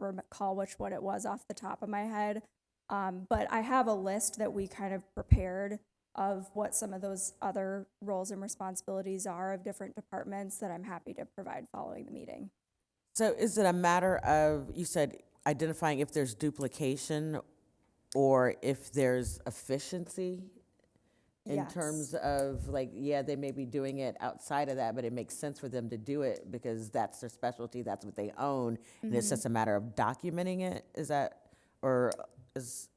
recall which one it was off the top of my head. But I have a list that we kind of prepared of what some of those other roles and responsibilities are of different departments that I'm happy to provide following the meeting. So is it a matter of, you said, identifying if there's duplication or if there's efficiency? In Yes. terms of they may be doing it outside of that, but it makes sense for them to do it because that's their specialty, that's what they own, and it's just a matter of documenting it. Is that, or is?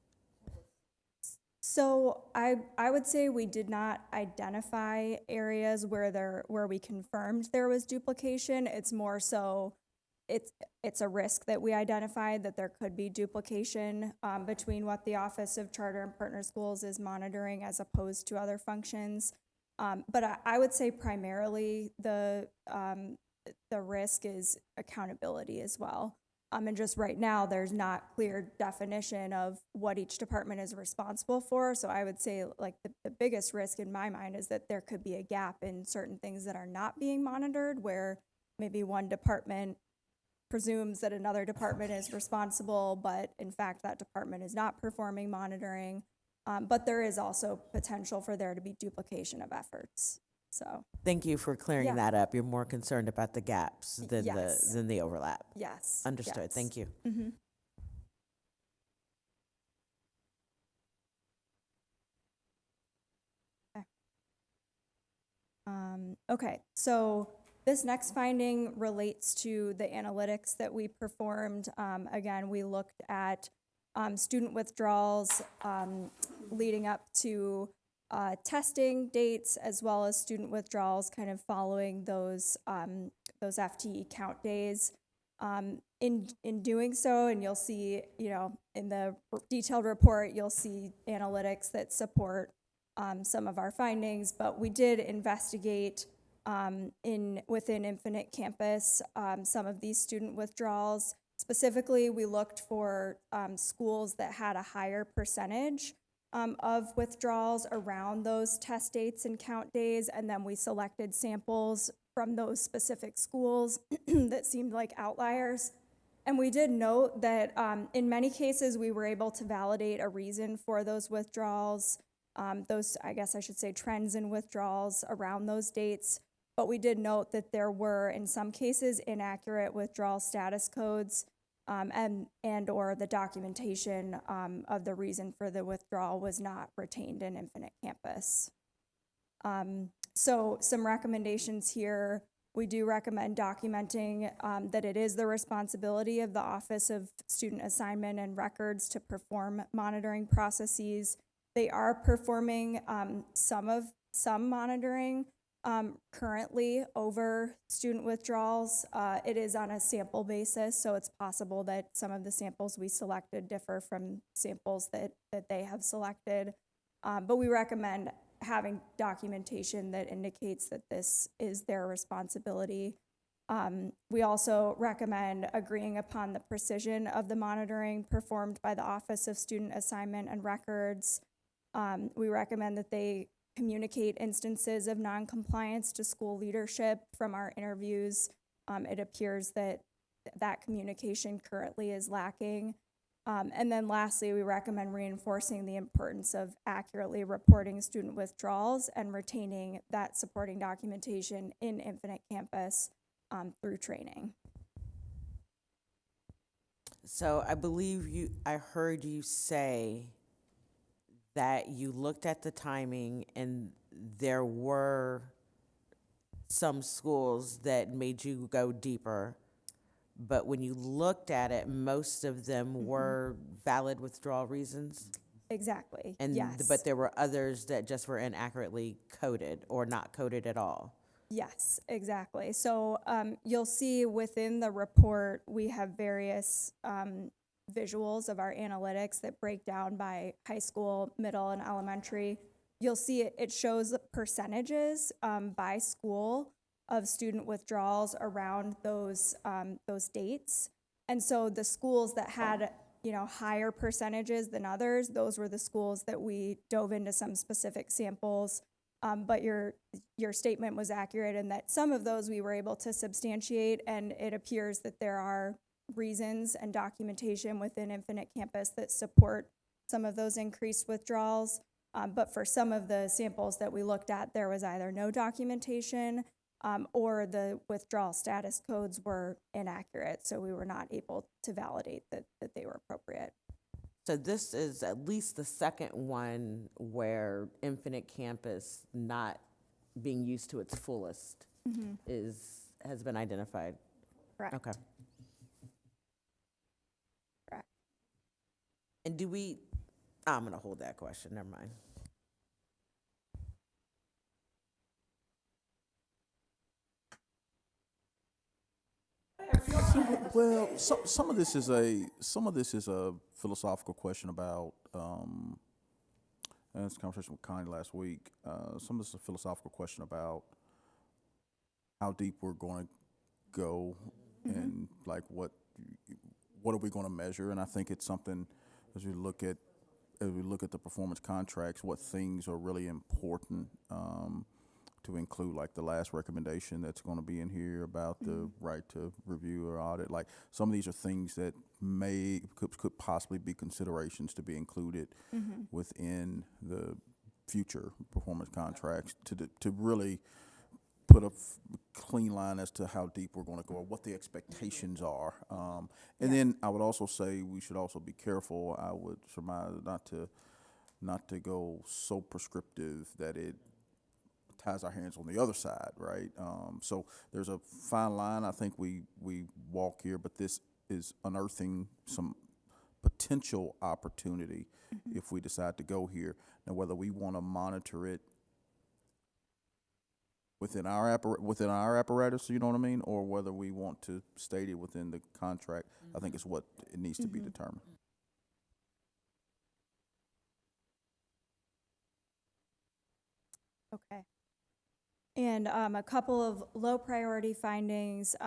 So I would say we did not identify areas where we confirmed there was duplication. It's more so it's a risk that we identified that there could be duplication between what the Office of Charter and Partner Schools is monitoring as opposed to other functions. But I would say primarily the risk is accountability as well. And just right now, there's not clear definition of what each department is responsible for. So I would say the biggest risk in my mind is that there could be a gap in certain things that are not being monitored, where maybe one department presumes that another department is responsible, but in fact that department is not performing monitoring. But there is also potential for there to be duplication of efforts. So Thank you for clearing that up. You're more concerned about the gaps than Yes. than the overlap. yes. Understood. yes. Thank you. Mhm. Okay, so this next finding relates to the analytics that we performed. Again, we looked at student withdrawals leading up to testing dates, as well as student withdrawals kind of following those FTE count days. In doing so, and you'll see, in the detailed report, you'll see analytics that support some of our findings, but we did investigate within Infinite Campus some of these student withdrawals. Specifically, we looked for schools that had a higher percentage of withdrawals around those test dates and count days, and then we selected samples from those specific schools that seemed like outliers. And we did note that in many cases, we were able to validate a reason for those withdrawals. those, I guess I should say, trends in withdrawals around those dates. But we did note that there were, in some cases, inaccurate withdrawal status codes, and/or the documentation of the reason for the withdrawal was not retained in Infinite Campus. So some recommendations here. We do recommend documenting that it is the responsibility of the Office of Student Assignment and Records to perform monitoring processes. They are performing some monitoring currently over student withdrawals. It is on a sample basis, so it's possible that some of the samples we selected differ from samples that they have selected. But we recommend having documentation that indicates that this is their responsibility. We also recommend agreeing upon the precision of the monitoring performed by the Office of Student Assignment and Records. We recommend that they communicate instances of noncompliance to school leadership. From our interviews, it appears that that communication currently is lacking. And then lastly, we recommend reinforcing the importance of accurately reporting student withdrawals and retaining that supporting documentation in Infinite Campus through training. So I believe I heard you say that you looked at the timing and there were some schools that made you go deeper. But when you looked at it, most of them were valid withdrawal reasons? Exactly, And yes. But there were others that just were inaccurately coded or not coded at all? Yes, exactly. So you'll see within the report, we have various visuals of our analytics that break down by high school, middle, and elementary. You'll see it shows percentages by school of student withdrawals around those dates. And so the schools that had higher percentages than others, those were the schools that we dove into some specific samples. But your statement was accurate in that some of those we were able to substantiate, and it appears that there are reasons and documentation within Infinite Campus that support some of those increased withdrawals. But for some of the samples that we looked at, there was either no documentation or the withdrawal status codes were inaccurate, so we were not able to validate that they were appropriate. So this is at least the second one where Infinite Campus not being used to its fullest has been identified. Correct. Okay. Correct. And I'm going to hold that question, never mind. Well, some of this is a philosophical question about. And it's a conversation with Connie last week. Some of this is a philosophical question about how deep we're going to go, and like what are we going to measure? And I think it's something as we look at the performance contracts, what things are really important. To include, like the last recommendation that's going to be in here about the right to review or audit. Like some of these are things that could possibly be considerations to be included within the future performance contracts to really put a clean line as to how deep we're going to go or what the expectations are. And then I would also say we should also be careful. I would surmise not to go so prescriptive that it ties our hands on the other side, right? So there's a fine line I think we walk here, but this is unearthing some potential opportunity if we decide to go here. Now, whether we want to monitor it within our apparatus, you know what I mean, or whether we want to state it within the contract, I think is what it needs to be determined. Okay. And a couple of low priority findings.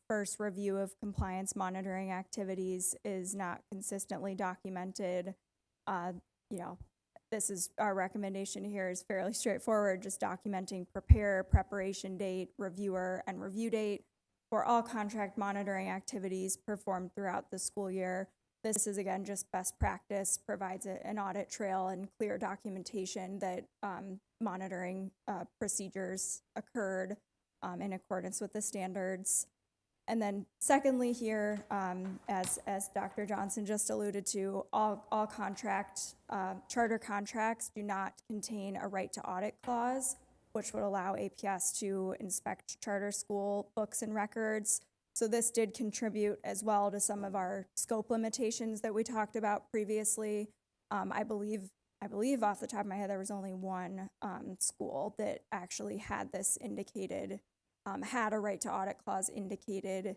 First, review of compliance monitoring activities is not consistently documented. This is our recommendation here is fairly straightforward, just documenting preparation date, reviewer, and review date for all contract monitoring activities performed throughout the school year. This is, again, just best practice, provides an audit trail and clear documentation that monitoring procedures occurred in accordance with the standards. And then secondly here, as Dr. Johnson just alluded to, all charter contracts do not contain a right to audit clause, which would allow APS to inspect charter school books and records. So this did contribute as well to some of our scope limitations that we talked about previously. I believe off the top of my head, there was only one school that actually had this indicated, had a right to audit clause indicated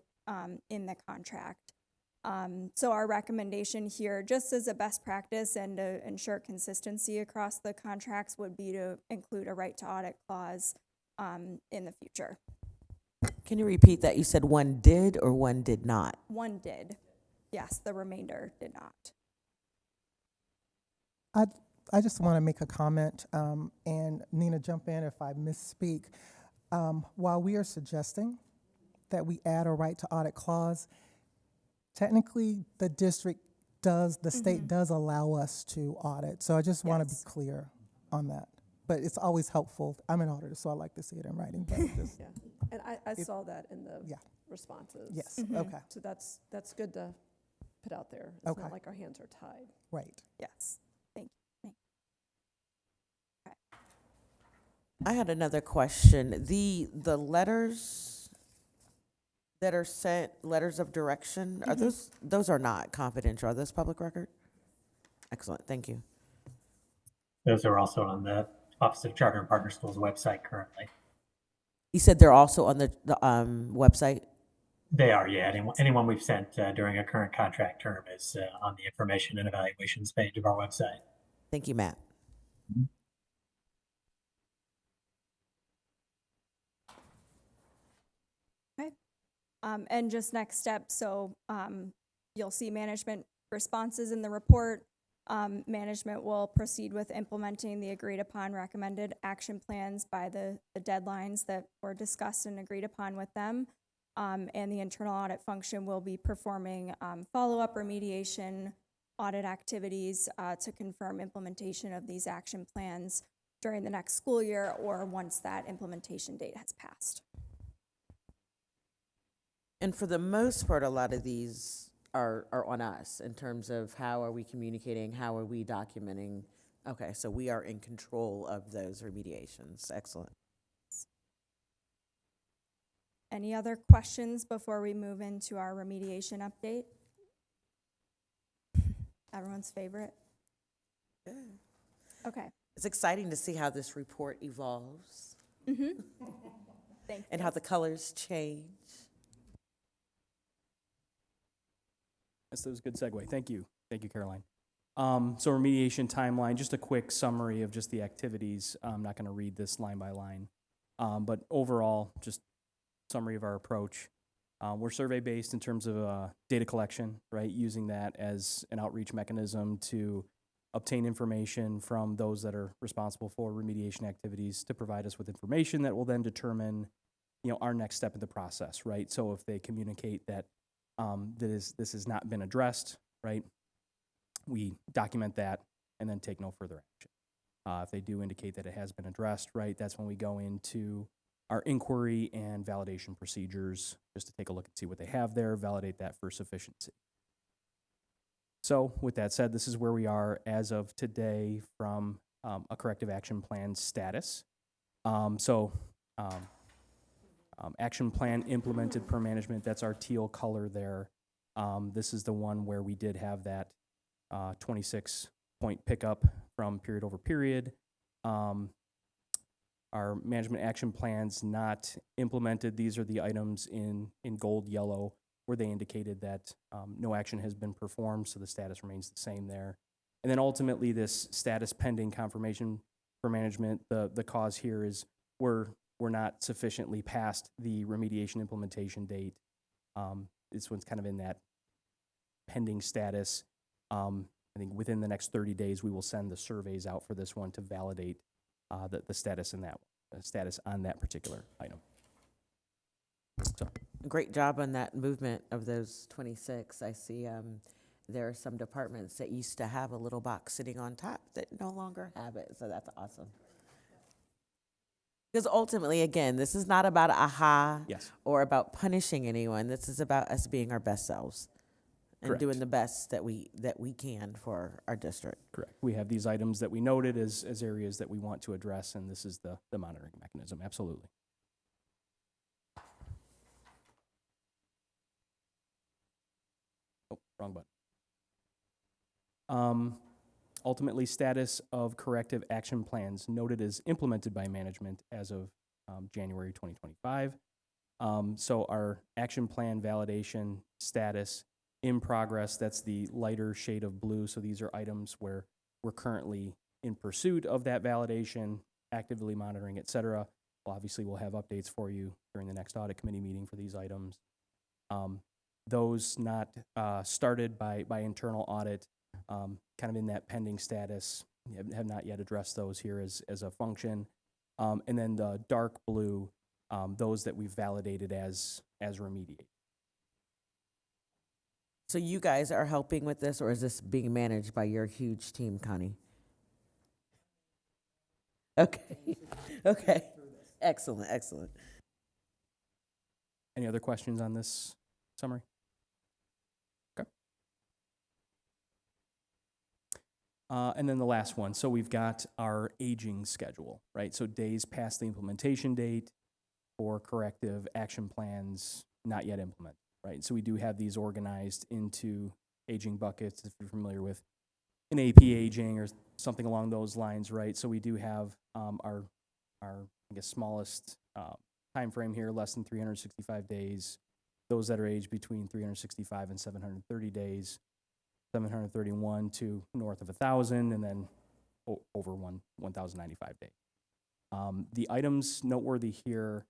in the contract. So our recommendation here, just as a best practice and to ensure consistency across the contracts, would be to include a right to audit clause in the future. Can you repeat that? You said one did or one did not? One did. Yes, the remainder did not. I just want to make a comment, and Nina, jump in if I misspeak. While we are suggesting that we add a right to audit clause, technically the district does, the state does allow us to audit. So I just want to be clear on that. But it's always helpful. I'm an auditor, so I like to see it in writing. But it just, Yeah, and I saw that in the Yeah. responses. yes, okay, So that's good to put out there. It's Okay. not like our hands are tied. right. Yes. Thank you. I had another question. The letters that are sent, letters of direction, are those are not confidential? Are those public record? Excellent, thank you. Those are also on the Office of Charter and Partner Schools website currently. You said they're also on the website? They are, yeah. Anyone we've sent during a current contract term is on the information and evaluations page of our website. Thank you, Matt. And just next step, so you'll see management responses in the report. Management will proceed with implementing the agreed upon recommended action plans by the deadlines that were discussed and agreed upon with them. And the internal audit function will be performing follow-up remediation audit activities to confirm implementation of these action plans during the next school year or once that implementation date has passed. And for the most part, a lot of these are on us in terms of how are we communicating, how are we documenting. Okay, so we are in control of those remediations. Excellent. Any other questions before we move into our remediation update? Everyone's favorite? Okay. It's exciting to see how this report evolves Thank you. and how the colors change. Yes, that was a good segue. Thank you. Thank you, Caroline. So remediation timeline, just a quick summary of just the activities. I'm not going to read this line by line. But overall, just summary of our approach. We're survey-based in terms of data collection, right? Using that as an outreach mechanism to obtain information from those that are responsible for remediation activities to provide us with information that will then determine, our next step in the process, right? So if they communicate that this has not been addressed, right? We document that and then take no further action. If they do indicate that it has been addressed, right, that's when we go into our inquiry and validation procedures just to take a look and see what they have there, validate that for sufficiency. So with that said, this is where we are as of today from a corrective action plan status. Action plan implemented per management, that's our teal color there. This is the one where we did have that 26-point pickup from period over period. Our management action plans not implemented, these are the items in gold yellow where they indicated that no action has been performed, so the status remains the same there. And then ultimately this status pending confirmation for management, the cause here is we're not sufficiently past the remediation implementation date. This one's kind of in that pending status. I think within the next 30 days, we will send the surveys out for this one to validate the status in that status on that particular item. So Great job on that movement of those 26. I see there are some departments that used to have a little box sitting on top that no longer have it, so that's awesome. Because ultimately, again, this is not about aha Yes, or about punishing anyone. This is about us being our best selves and Correct. doing the best that we can for our district. correct. We have these items that we noted as areas that we want to address, and this is the monitoring mechanism, absolutely. Oh, wrong button. Ultimately, status of corrective action plans noted as implemented by management as of January 2025. So our action plan validation status in progress, that's the lighter shade of blue. So these are items where we're currently in pursuit of that validation, actively monitoring, et cetera. Well, obviously, we'll have updates for you during the next audit committee meeting for these items. Those not started by internal audit, kind of in that pending status, have not yet addressed those here as a function. And then the dark blue, those that we've validated as remediate. So you guys are helping with this, or is this being managed by your huge team, Connie? Okay, okay, excellent, excellent. Any other questions on this summary? Okay. And then the last one. So we've got our aging schedule, right? So days past the implementation date for corrective action plans not yet implemented, right? So we do have these organized into aging buckets, if you're familiar with an AP aging or something along those lines, right? So we do have our I guess smallest time frame here, less than 365 days. Those that are aged between 365 and 730 days, 731 to north of 1,000, and then over 1,095 days. The items noteworthy here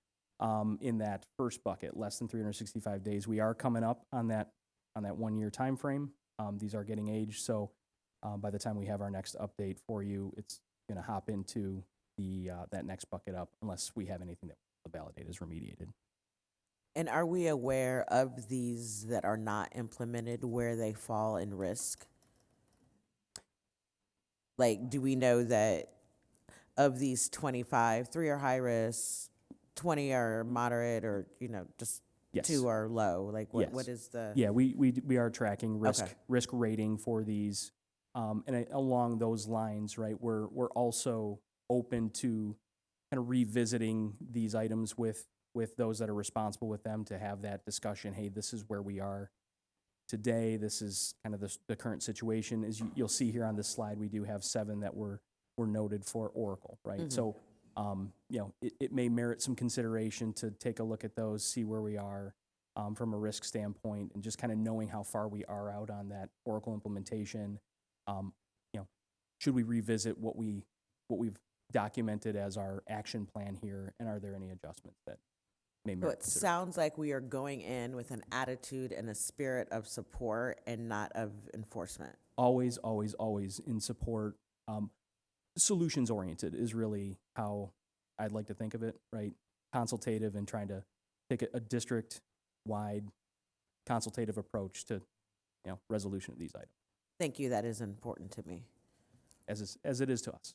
in that first bucket, less than 365 days, we are coming up on that 1 year time frame. These are getting aged, so by the time we have our next update for you, it's going to hop into the that next bucket up, unless we have anything that we'll validate as remediated. And are we aware of these that are not implemented, where they fall in risk? Like, do we know that of these 25, 3 are high risk, 20 are moderate, or, just Yes. 2 are low? Like, what Yes. is the? Yeah, we are tracking risk Okay. risk rating for these, and along those lines, right? We're also open to kind of revisiting these items with those that are responsible with them to have that discussion. Hey, this is where we are today. This is kind of the current situation. As you'll see here on this slide, we do have 7 that were noted for Oracle, right? Mhm. So, it may merit some consideration to take a look at those, see where we are from a risk standpoint, and just kind of knowing how far we are out on that Oracle implementation. Should we revisit what we've documented as our action plan here, and are there any adjustments that may So merit it consideration? sounds like we are going in with an attitude and a spirit of support and not of enforcement. Always, always, always in support. Solutions oriented is really how I'd like to think of it, right? Consultative and trying to take a district-wide consultative approach to, resolution of these items, Thank you, that is important to me. as it is to us.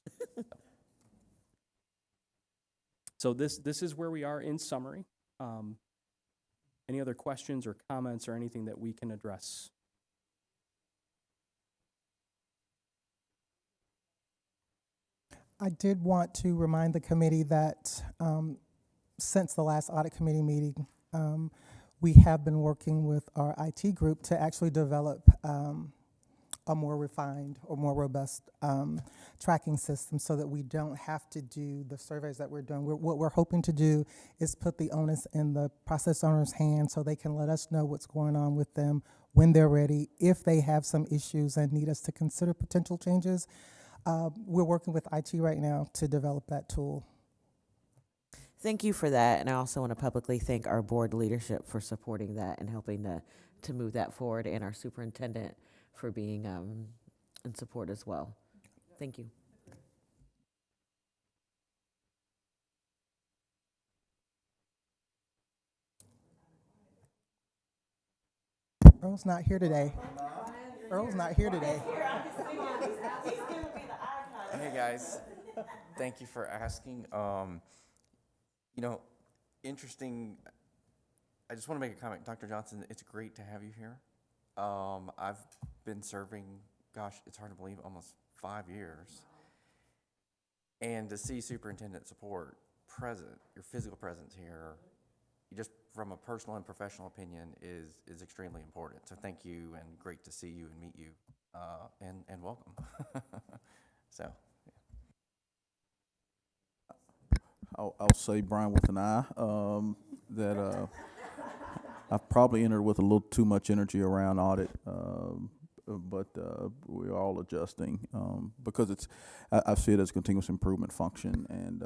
So this is where we are in summary. Any other questions or comments or anything that we can address? I did want to remind the committee that since the last audit committee meeting, we have been working with our IT group to actually develop a more refined or more robust tracking system so that we don't have to do the surveys that we're doing. What we're hoping to do is put the onus in the process owner's hands so they can let us know what's going on with them when they're ready. If they have some issues and need us to consider potential changes, we're working with IT right now to develop that tool. Thank you for that, and I also want to publicly thank our board leadership for supporting that and helping to move that forward, and our superintendent for being in support as well. Thank you. Earl's not here today. Earl's not here today. Hey guys, thank you for asking. Interesting. I just want to make a comment, Dr. Johnson. It's great to have you here. I've been serving, gosh, it's hard to believe, almost 5 years, and to see superintendent support present, your physical presence here, just from a personal and professional opinion, is extremely important. So thank you, and great to see you and meet you, and welcome. So. I'll say Brian with an I, that I've probably entered with a little too much energy around audit, but we're all adjusting because I see it as a continuous improvement function, and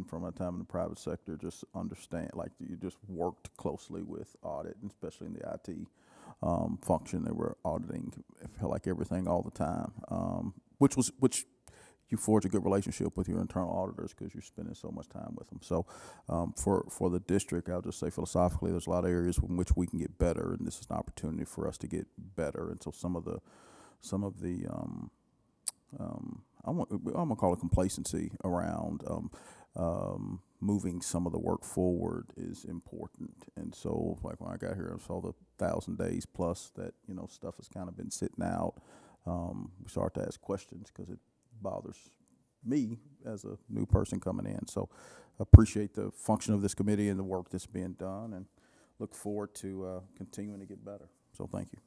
from my time in the private sector, just understand, like, you just worked closely with audit, and especially in the IT function. They were auditing, it felt like everything all the time, which you forge a good relationship with your internal auditors because you're spending so much time with them. So for the district, I'll just say philosophically, there's a lot of areas in which we can get better, and this is an opportunity for us to get better. And so some of the I'm gonna call it complacency around moving some of the work forward is important. And so, like, when I got here, I saw the 1,000 days plus that stuff has kind of been sitting out. We start to ask questions because it bothers me as a new person coming in. So appreciate the function of this committee and the work that's being done, and look forward to continuing to get better. So thank you.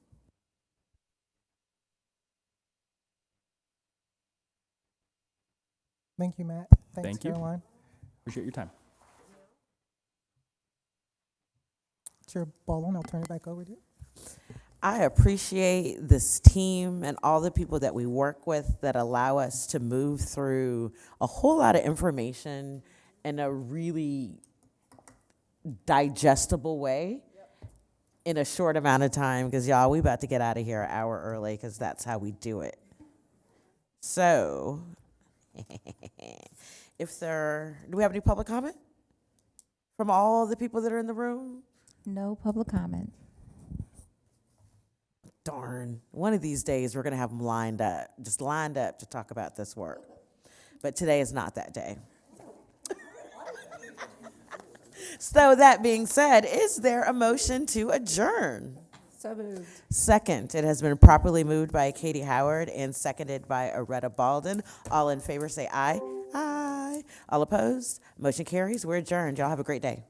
Thank you, Matt. Thanks, Thank you. Caroline. Appreciate your time. Chair Baldwin, I'll turn it back over to you. I appreciate this team and all the people that we work with that allow us to move through a whole lot of information in a really digestible way in a short amount of time, because y'all, we about to get out of here an hour early because that's how we do it. So, do we have any public comment from all the people that are in the room? No public comment. Darn, one of these days we're going to have them lined up to talk about this work. But today is not that day. So that being said, is there a motion to adjourn? So moved. Second, it has been properly moved by Katie Howard and seconded by Aretta Baldwin. All in favor say aye. Aye. All opposed? Motion carries. We're adjourned. Y'all have a great day.